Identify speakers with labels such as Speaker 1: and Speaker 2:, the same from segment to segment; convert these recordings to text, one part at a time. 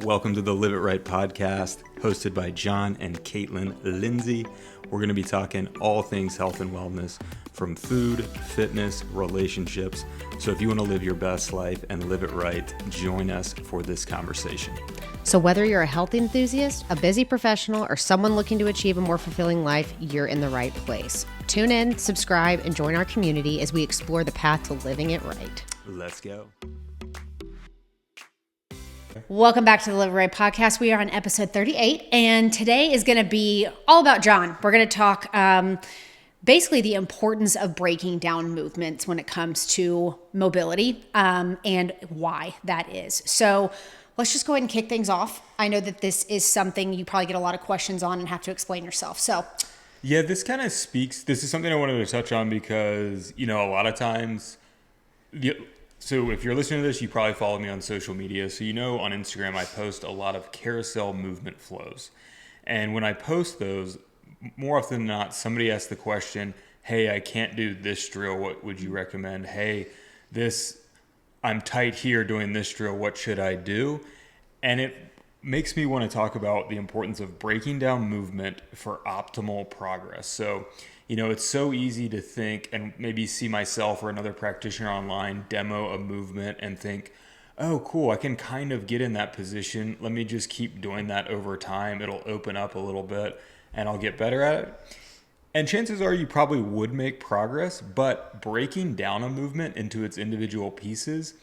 Speaker 1: Welcome to the Live It Right podcast, hosted by John and Caitlin Lindsay. We're going to be talking all things health and wellness, from food, fitness, relationships. So if you want to live your best life and live it right, join us for this conversation.
Speaker 2: So whether you're a health enthusiast, a busy professional, or someone looking to achieve a more fulfilling life, you're in the right place. Tune in, subscribe, and join our community as we explore the path to living it right.
Speaker 1: Let's go.
Speaker 2: Welcome back to the Live It Right podcast. We are on episode 38, and today is going to be all about John. We're going to talk basically the importance of breaking down movements when it comes to mobility and why that is. So let's just go ahead and kick things off. I know that this is something you probably get a lot of questions on and have to explain yourself. So
Speaker 1: yeah, this is something I wanted to touch on because, a lot of times, so if you're listening to this, you probably follow me on social media. So on Instagram, I post a lot of carousel movement flows. And when I post those, more often than not, somebody asks the question, hey, I can't do this drill. What would you recommend? Hey, I'm tight here doing this drill. What should I do? And it makes me want to talk about the importance of breaking down movement for optimal progress. So, it's so easy to think and maybe see myself or another practitioner online demo a movement and think, oh, cool, I can kind of get in that position. Let me just keep doing that over time. It'll open up a little bit and I'll get better at it. And chances are you probably would make progress, but breaking down a movement into its individual pieces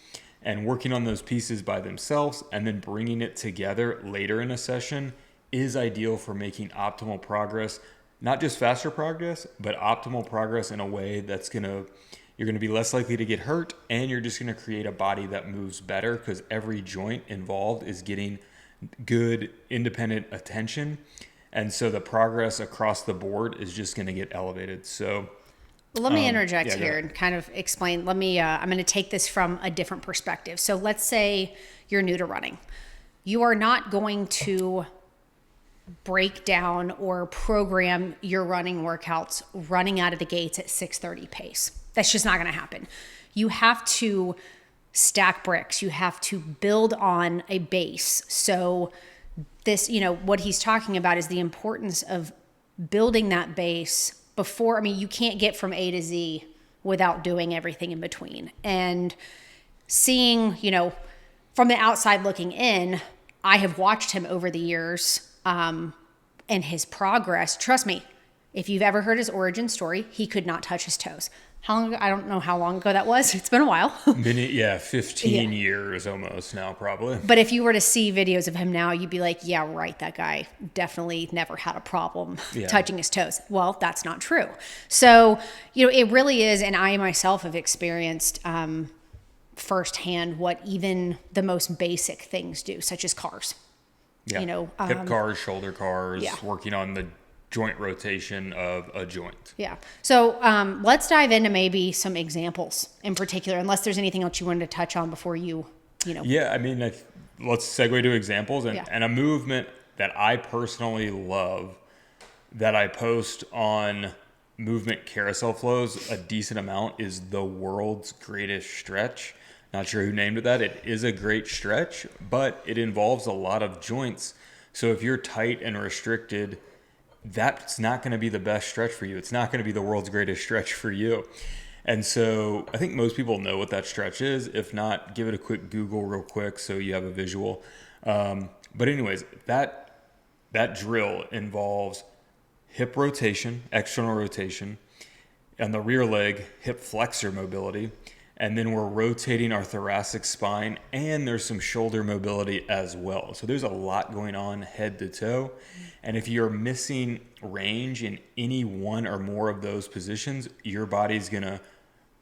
Speaker 1: and working on those pieces by themselves and then bringing it together later in a session is ideal for making optimal progress. Not just faster progress, but optimal progress in a way that's you're going to be less likely to get hurt, and you're just going to create a body that moves better because every joint involved is getting good independent attention. And so the progress across the board is just going to get elevated. So
Speaker 2: let me interject here and kind of explain. I'm going to take this from a different perspective. So let's say you're new to running. You are not going to break down or program your running workouts running out of the gates at 6:30 pace. That's just not going to happen. You have to stack bricks. You have to build on a base. So this, what he's talking about is the importance of building that base before. You can't get from A to Z without doing everything in between. And seeing, from the outside looking in, I have watched him over the years and his progress. Trust me, if you've ever heard his origin story, he could not touch his toes. How long ago? I don't know how long ago that was. It's been a while.
Speaker 1: 15 years almost now, probably.
Speaker 2: But if you were to see videos of him now, you'd be like, yeah, right, that guy definitely never had a problem touching his toes. Well, that's not true. So, it really is, and I myself have experienced firsthand what even the most basic things do, such as cars.
Speaker 1: Yeah. Hip cars, shoulder cars, working on the joint rotation of a joint.
Speaker 2: Yeah. So let's dive into maybe some examples in particular, unless there's anything else you wanted to touch on before
Speaker 1: Yeah, let's segue to examples. And a movement that I personally love that I post on Movement Carousel Flows a decent amount is the world's greatest stretch. Not sure who named it that. It is a great stretch, but it involves a lot of joints. So if you're tight and restricted, that's not going to be the best stretch for you. It's not going to be the world's greatest stretch for you. And so I think most people know what that stretch is. If not, give it a quick Google real quick so you have a visual. But anyways, that drill involves hip rotation, external rotation, and the rear leg, hip flexor mobility. And then we're rotating our thoracic spine, and there's some shoulder mobility as well. So there's a lot going on head to toe. And if you're missing range in any one or more of those positions, your body's gonna,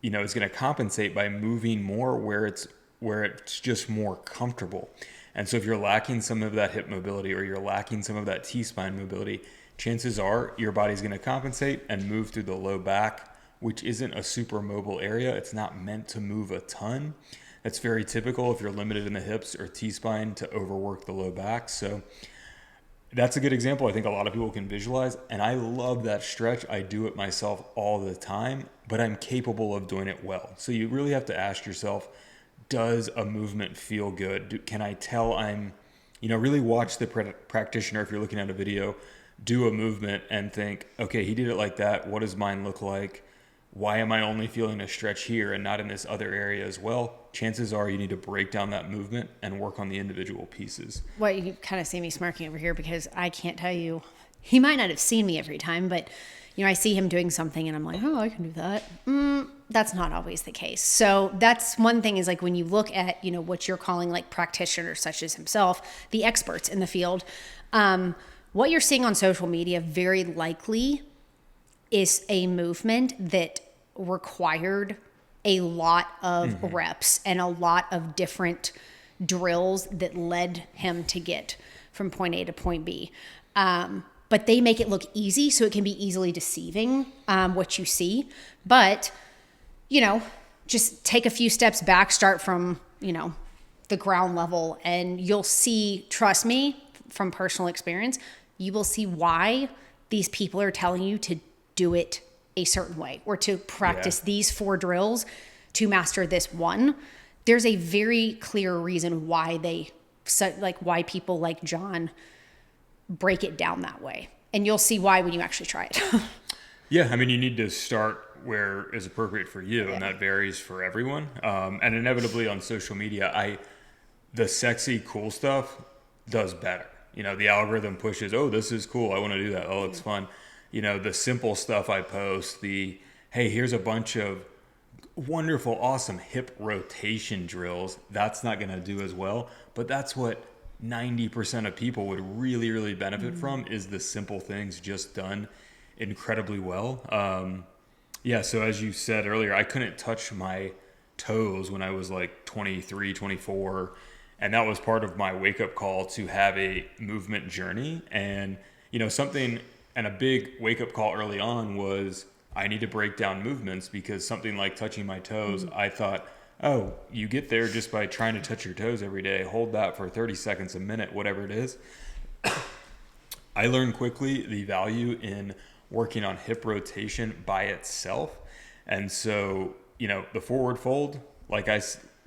Speaker 1: it's gonna compensate by moving more where it's just more comfortable. And so if you're lacking some of that hip mobility or you're lacking some of that T-spine mobility, chances are your body's gonna compensate and move through the low back, which isn't a super mobile area. It's not meant to move a ton. That's very typical if you're limited in the hips or T-spine to overwork the low back. So that's a good example I think a lot of people can visualize. And I love that stretch. I do it myself all the time, but I'm capable of doing it well. So you really have to ask yourself, does a movement feel good? Can I tell I'm really watch the practitioner, if you're looking at a video, do a movement and think, okay, he did it like that. What does mine look like? Why am I only feeling a stretch here and not in this other area as well? Chances are you need to break down that movement and work on the individual pieces.
Speaker 2: Well, you kind of see me smirking over here because I can't tell you. He might not have seen me every time, but I see him doing something and I'm like, oh, I can do that. That's not always the case. So that's one thing, is like when you look at, what you're calling like practitioners such as himself, the experts in the field, what you're seeing on social media very likely is a movement that required a lot of reps and a lot of different drills that led him to get from point A to point B. But they make it look easy, so it can be easily deceiving, what you see. But, just take a few steps back, start from, the ground level, and you'll see, trust me, from personal experience, you will see why these people are telling you to do it a certain way or to practice these 4 drills to master this one. There's a very clear reason why why people like John break it down that way. And you'll see why when you actually try it.
Speaker 1: Yeah, I mean, you need to start where is appropriate for you, and that varies for everyone. And inevitably on social media, the sexy, cool stuff does better. The algorithm pushes, oh, this is cool, I want to do that, oh, it's fun. The simple stuff I post, hey, here's a bunch of wonderful, awesome hip rotation drills. That's not going to do as well, but that's what 90% of people would really, really benefit from, is the simple things just done incredibly well. So as you said earlier, I couldn't touch my toes when I was like 23, 24, and that was part of my wake-up call to have a movement journey. And, and a big wake-up call early on was I need to break down movements, because something like touching my toes, I thought, oh, you get there just by trying to touch your toes every day. Hold that for 30 seconds, a minute, whatever it is. I learned quickly the value in working on hip rotation by itself. And so, the forward fold,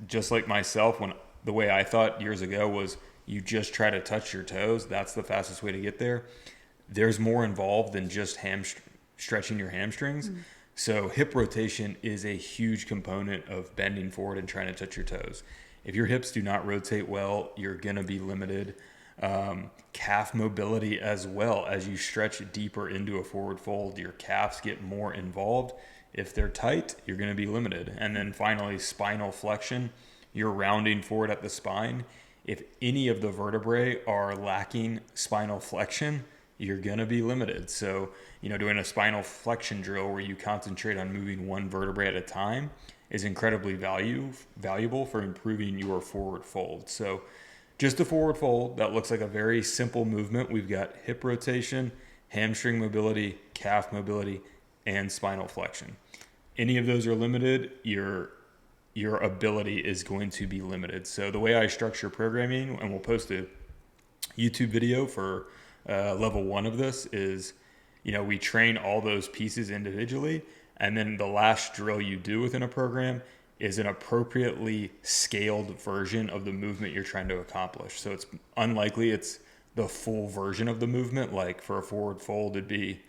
Speaker 1: just like myself, the way I thought years ago was you just try to touch your toes. That's the fastest way to get there. There's more involved than just stretching your hamstrings. So hip rotation is a huge component of bending forward and trying to touch your toes. If your hips do not rotate well, you're going to be limited. Calf mobility as well. As you stretch deeper into a forward fold, your calves get more involved. If they're tight, you're going to be limited. And then finally, spinal flexion. You're rounding forward at the spine. If any of the vertebrae are lacking spinal flexion, you're going to be limited. So, doing a spinal flexion drill where you concentrate on moving one vertebrae at a time is incredibly valuable for improving your forward fold. So just a forward fold that looks like a very simple movement. We've got hip rotation, hamstring mobility, calf mobility, and spinal flexion. Any of those are limited, your ability is going to be limited. So the way I structure programming, and we'll post a YouTube video for level 1 of this, is we train all those pieces individually, and then the last drill you do within a program is an appropriately scaled version of the movement you're trying to accomplish. So it's unlikely it's the full version of the movement. Like for a forward fold, it'd be,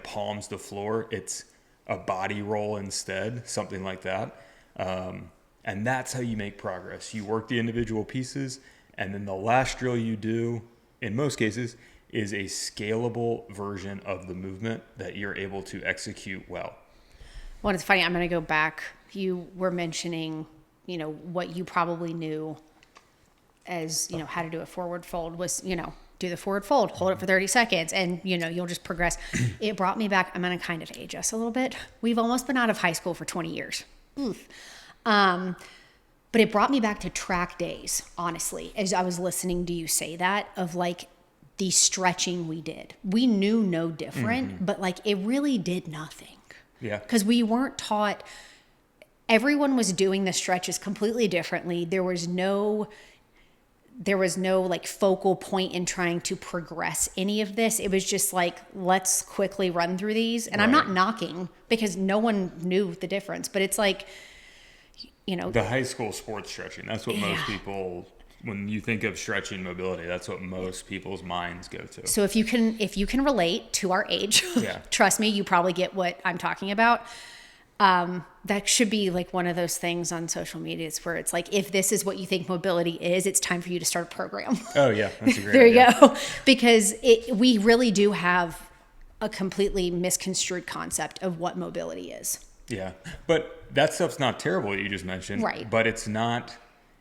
Speaker 1: palms to floor. It's a body roll instead, something like that. And that's how you make progress. You work the individual pieces, and then the last drill you do, in most cases, is a scalable version of the movement that you're able to execute well.
Speaker 2: Well, it's funny. I'm going to go back. You were mentioning, what you probably knew as, how to do a forward fold was, do the forward fold, hold it for 30 seconds, and, you'll just progress. It brought me back. I'm going to kind of age us a little bit. We've almost been out of high school for 20 years. Oof. But it brought me back to track days, honestly, as I was listening to you say that, of like the stretching we did. We knew no different, but like it really did nothing.
Speaker 1: Yeah.
Speaker 2: Because we weren't taught, everyone was doing the stretches completely differently. There was no like focal point in trying to progress any of this. It was just like, let's quickly run through these. And right. I'm not knocking because no one knew the difference, but it's like,
Speaker 1: the high school sports stretching. That's what most people when you think of stretching mobility, that's what most people's minds go to.
Speaker 2: So if you can relate to our age, trust me, you probably get what I'm talking about. That should be like one of those things on social media where it's like, if this is what you think mobility is, it's time for you to start a program.
Speaker 1: Oh yeah, that's a great
Speaker 2: there
Speaker 1: idea.
Speaker 2: You go. Because we really do have a completely misconstrued concept of what mobility is.
Speaker 1: Yeah, but that stuff's not terrible that you just mentioned.
Speaker 2: Right.
Speaker 1: But it's not,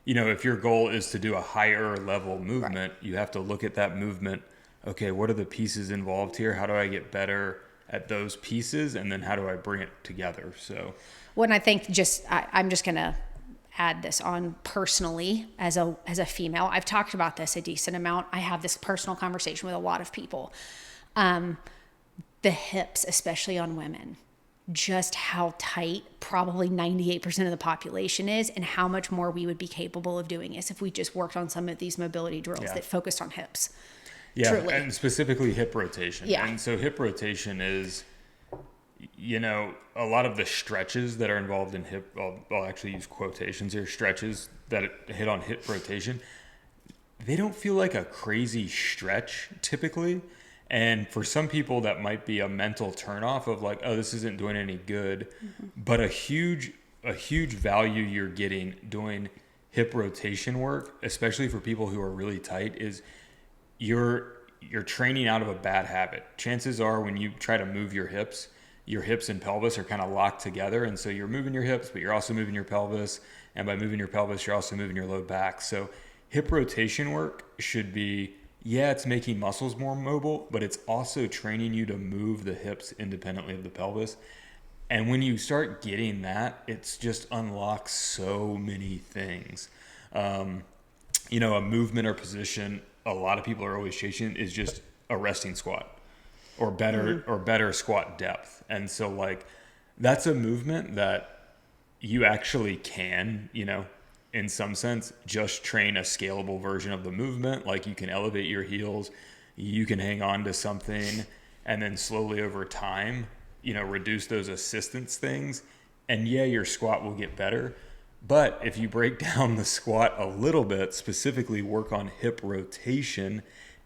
Speaker 1: if your goal is to do a higher level movement, you have to look at that movement. Okay, what are the pieces involved here? How do I get better at those pieces? And then how do I bring it together? So
Speaker 2: when I think I'm just going to add this on personally as a female. I've talked about this a decent amount. I have this personal conversation with a lot of people. The hips, especially on women, just how tight probably 98% of the population is, and how much more we would be capable of doing this if we just worked on some of these mobility drills that focused on hips.
Speaker 1: Yeah, truly. And specifically hip rotation.
Speaker 2: Yeah.
Speaker 1: And so hip rotation is, a lot of the stretches that are involved in hip, I'll actually use quotations here, stretches that hit on hip rotation, they don't feel like a crazy stretch typically. And for some people, that might be a mental turnoff of like, oh, this isn't doing any good. Mm-hmm. But a huge value you're getting doing hip rotation work, especially for people who are really tight, is you're training out of a bad habit. Chances are when you try to move your hips and pelvis are kind of locked together. And so you're moving your hips, but you're also moving your pelvis. And by moving your pelvis, you're also moving your low back. So hip rotation work should be, it's making muscles more mobile, but it's also training you to move the hips independently of the pelvis. And when you start getting that, it's just unlocks so many things. A movement or position a lot of people are always chasing is just a resting squat or better squat depth. And so like that's a movement that you actually can, in some sense, just train a scalable version of the movement. Like you can elevate your heels, you can hang on to something, and then slowly over time, reduce those assistance things. And your squat will get better. But if you break down the squat a little bit, specifically work on hip rotation,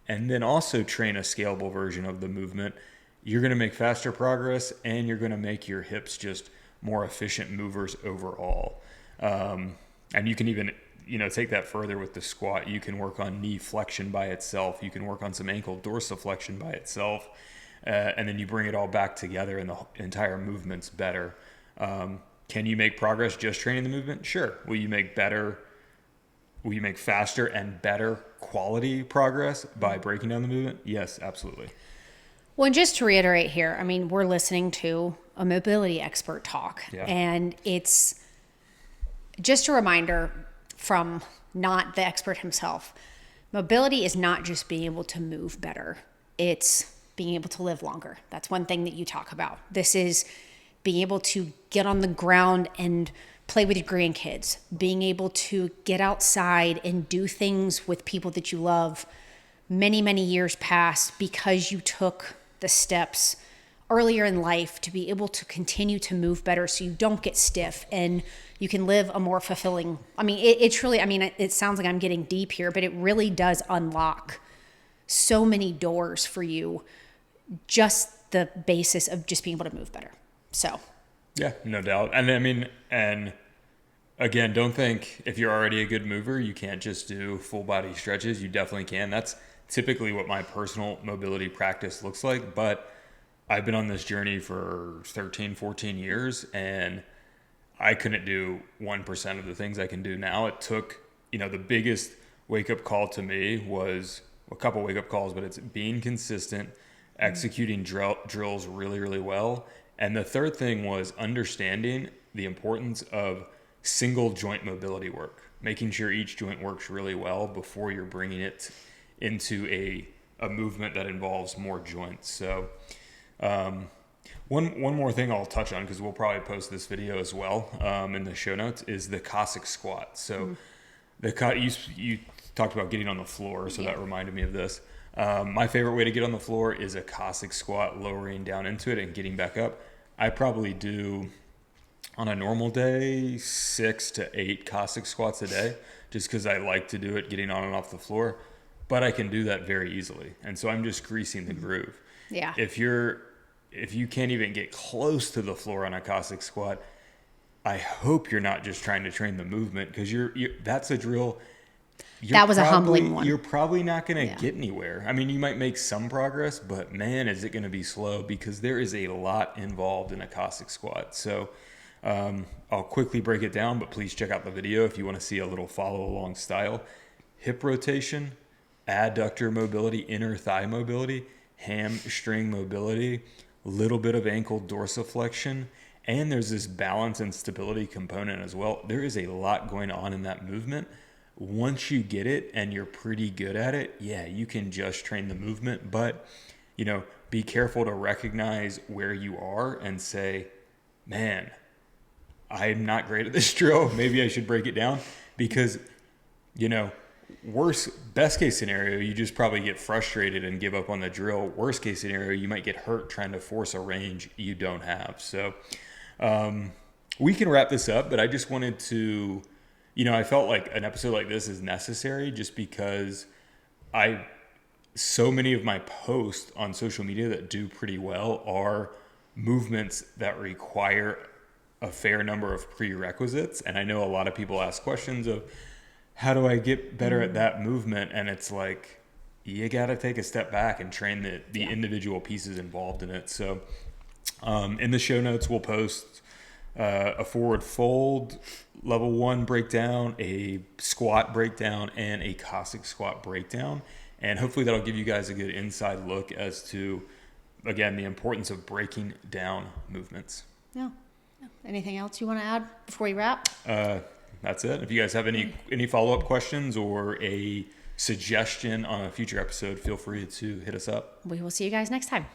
Speaker 1: and then also train a scalable version of the movement, you're going to make faster progress, and you're going to make your hips just more efficient movers overall. And you can even, take that further with the squat. You can work on knee flexion by itself. You can work on some ankle dorsiflexion by itself. And then you bring it all back together and the entire movement's better. Can you make progress just training the movement? Sure. Will you make faster and better quality progress by breaking down the movement? Yes, absolutely.
Speaker 2: Well, and just to reiterate here, we're listening to a mobility expert talk. Yeah. And it's just a reminder from not the expert himself. Mobility is not just being able to move better. It's being able to live longer. That's one thing that you talk about. This is being able to get on the ground and play with your grandkids, being able to get outside and do things with people that you love many, many years past because you took the steps earlier in life to be able to continue to move better so you don't get stiff and you can live a more fulfilling. It sounds like I'm getting deep here, but it really does unlock so many doors for you, just the basis of just being able to move better. So,
Speaker 1: yeah, no doubt. And again, don't think if you're already a good mover, you can't just do full body stretches. You definitely can. That's typically what my personal mobility practice looks like. But I've been on this journey for 13, 14 years, and I couldn't do 1% of the things I can do now. It took, the biggest wake up call to me was a couple wake up calls, but it's being consistent, executing drills really, really well. And the third thing was understanding the importance of single joint mobility work, making sure each joint works really well before you're bringing it into a movement that involves more joints. So one more thing I'll touch on, because we'll probably post this video as well in the show notes, is the Cossack squat. So you talked about getting on the floor, so that reminded me of this. My favorite way to get on the floor is a Cossack squat, lowering down into it and getting back up. I probably do on a normal day, 6 to 8 Cossack squats a day, just because I like to do it getting on and off the floor. But I can do that very easily. And so I'm just greasing the groove.
Speaker 2: Yeah.
Speaker 1: If you can't even get close to the floor on a Cossack squat, I hope you're not just trying to train the movement, because that's a drill.
Speaker 2: That was a humbling one.
Speaker 1: You're probably not going to get anywhere. I mean, you might make some progress, but man, is it going to be slow, because there is a lot involved in a Cossack squat. So I'll quickly break it down, but please check out the video if you want to see a little follow along style. Hip rotation, adductor mobility, inner thigh mobility, hamstring mobility, a little bit of ankle dorsiflexion, and there's this balance and stability component as well. There is a lot going on in that movement. Once you get it and you're pretty good at it, yeah, you can just train the movement, but be careful to recognize where you are and say, man, I'm not great at this drill. Maybe I should break it down, because, best case scenario, you just probably get frustrated and give up on the drill. Worst case scenario, you might get hurt trying to force a range you don't have. So we can wrap this up, but I just wanted to, I felt like an episode like this is necessary, just because so many of my posts on social media that do pretty well are movements that require a fair number of prerequisites. And I know a lot of people ask questions of, how do I get better at that movement? And it's like, you got to take a step back and train the individual pieces involved in it. So in the show notes, we'll post a forward fold level 1 breakdown, a squat breakdown, and a Cossack squat breakdown. And hopefully that'll give you guys a good inside look as to, again, the importance of breaking down movements.
Speaker 2: Yeah. Anything else you want to add before we wrap?
Speaker 1: That's it. If you guys have any follow-up questions or a suggestion on a future episode, feel free to hit us up.
Speaker 2: We will see you guys next time.